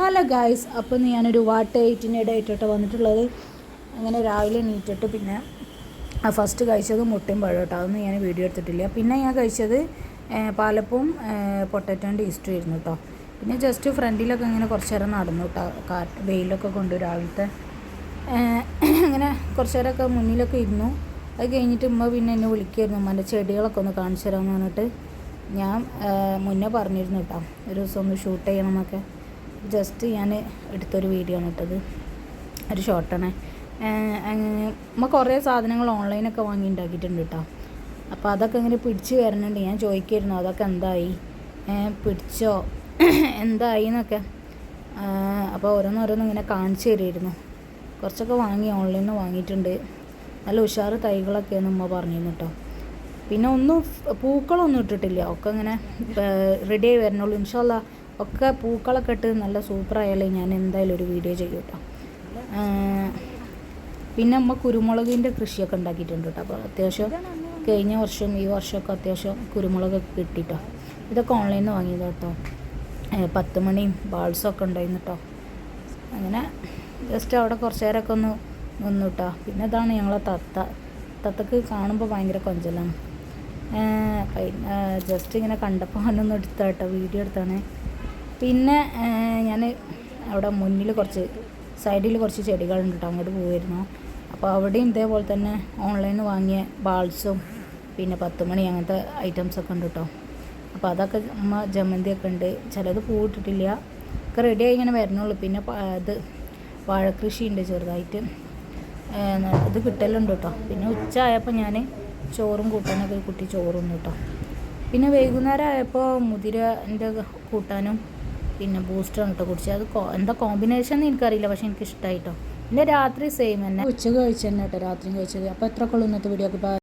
Hello guys, അപ്പോൾ ഞാനൊരു what എയ്റ്റിനിടെ ഇട്ടിട്ട് വന്നിട്ടുള്ളത്. അങ്ങനെ രാവിലെ എണീറ്റിട്ട് പിന്നെ ഫസ്റ്റ് കഴിച്ചത് മുട്ടയും പഴം കേട്ടോ. അതൊന്നും ഞാൻ വീഡിയോ എടുത്തിട്ടില്ല. പിന്നെ ഞാൻ കഴിച്ചത് പാലപ്പവും പൊട്ടറ്റോൻ്റെ ഈസ്റ്റും ആയിരുന്നു കേട്ടോ. പിന്നെ ജസ്റ്റ് ഫ്രണ്ടിലൊക്കെ ഇങ്ങനെ കുറച്ച് നേരം നടന്നു കേട്ടോ. വെയിലൊക്കെ കൊണ്ട് രാവിലത്തെ അങ്ങനെ കുറച്ച് നേരമൊക്കെ മുന്നിലൊക്കെ ഇരുന്നു. അത് കഴിഞ്ഞിട്ട് ഉമ്മ പിന്നെ എന്നെ വിളിക്കുമായിരുന്നു, ഉമ്മൻ്റെ ചെടികളൊക്കെ ഒന്ന് കാണിച്ചു തരാമെന്ന് പറഞ്ഞിട്ട്. ഞാൻ മുന്നേ പറഞ്ഞിരുന്നു കേട്ടോ, ഒരു ദിവസം ഒന്ന് ഷൂട്ട് ചെയ്യണം എന്നൊക്കെ. ജസ്റ്റ് ഞാൻ എടുത്തൊരു വീഡിയോ ആണ് ഇട്ടത്, ഒരു ഷോർട്ടാണ്. നമ്മൾ കുറേ സാധനങ്ങൾ ഓൺലൈനൊക്കെ വാങ്ങി ഉണ്ടാക്കിയിട്ടുണ്ട് കേട്ടോ. അപ്പോൾ അതൊക്കെ ഇങ്ങനെ പിടിച്ച് വരുന്നുണ്ട്. ഞാൻ ചോദിക്കായിരുന്നു അതൊക്കെ എന്തായി, പിടിച്ചോ, എന്തായി എന്നൊക്കെ. അപ്പോൾ ഓരോന്നോരോന്ന് ഇങ്ങനെ കാണിച്ചു തരുമായിരുന്നു. കുറച്ചൊക്കെ വാങ്ങി, ഓൺലൈനിൽ നിന്ന് വാങ്ങിയിട്ടുണ്ട്. നല്ല ഉഷാറ് തൈകളൊക്കെയാണ് ഉമ്മ പറഞ്ഞിരുന്നു കേട്ടോ. പിന്നെ ഒന്നും പൂക്കളൊന്നും ഇട്ടിട്ടില്ല, ഒക്കെ ഇങ്ങനെ റെഡിയായി വരണുള്ളൂ. ഇൻഷാ അല്ലാ ഒക്കെ പൂക്കളൊക്കെ ഇട്ട് നല്ല സൂപ്പറായാലേ ഞാൻ എന്തായാലും ഒരു വീഡിയോ ചെയ്യും കേട്ടോ. പിന്നെ അമ്മ കുരുമുളകിൻ്റെ കൃഷിയൊക്കെ ഉണ്ടാക്കിയിട്ടുണ്ട് കേട്ടോ. അപ്പോൾ അത്യാവശ്യം കഴിഞ്ഞ വർഷം ഈ വർഷമൊക്കെ അത്യാവശ്യം കുരുമുളകൊക്കെ കിട്ടിയിട്ടോ. ഇതൊക്കെ ഓൺലൈനിൽ നിന്ന് വാങ്ങിയത് കേട്ടോ. 10 മണിയും ബാൾസൊക്കെ ഉണ്ടായിരുന്നു കേട്ടോ. അങ്ങനെ ജസ്റ്റ് അവിടെ കുറച്ച് നേരമൊക്കെ ഒന്ന് നിന്നു കേട്ടോ. പിന്നെ ഇതാണ് ഞങ്ങളെ തത്തക്ക് കാണുമ്പോൾ ഭയങ്കര കൊഞ്ചലാണ്. ജസ്റ്റ് ഇങ്ങനെ കണ്ടപ്പോൾ അവനൊന്നും എടുത്ത കേട്ടോ, വീഡിയോ എടുത്താണ്. പിന്നെ ഞാൻ അവിടെ മുന്നിൽ സൈഡിൽ കുറച്ച് ചെടികളുണ്ട് കേട്ടോ, അങ്ങോട്ട് പോകുമായിരുന്നു. അപ്പോൾ അവിടെയും ഇതേപോലെ തന്നെ ഓൺലൈനിൽ നിന്ന് വാങ്ങിയ ബാൾസും പിന്നെ 10 മണി അങ്ങനത്തെ ഐറ്റംസൊക്കെ ഉണ്ട് കേട്ടോ. അപ്പോൾ അതൊക്കെ അമ്മ ജമന്തിയൊക്കെ ഉണ്ട്, ചിലത് പൂവിട്ടിട്ടില്ല, ഒക്കെ റെഡിയായി ഇങ്ങനെ വരണുള്ളൂ. പിന്നെ ഇത് വാഴക്കൃഷി ഉണ്ട് ചെറുതായിട്ട്, ഇത് കിട്ടലുണ്ട് കേട്ടോ. പിന്നെ ഉച്ച ആയപ്പോൾ ഞാൻ ചോറും കൂട്ടാനൊക്കെ കുട്ടി ചോറും കേട്ടോ. പിന്നെ വൈകുന്നേരം ആയപ്പോൾ മുതിരൻ്റെ കൂട്ടാനും പിന്നെ ബൂസ്റ്ററാണ് കേട്ടോ കുടിച്ചത്. അത് എന്താ കോമ്പിനേഷൻ എന്ന് എനിക്കറിയില്ല, പക്ഷേ എനിക്ക് ഇഷ്ടമായിട്ടോ. പിന്നെ രാത്രി സെയിം തന്നെ, ഉച്ച കഴിച്ച് തന്നെ കേട്ടോ രാത്രിയും കഴിച്ചത്. അപ്പോൾ എത്ര കൊള്ളു ഇന്നത്തെ വീഡിയോ ഒക്കെ.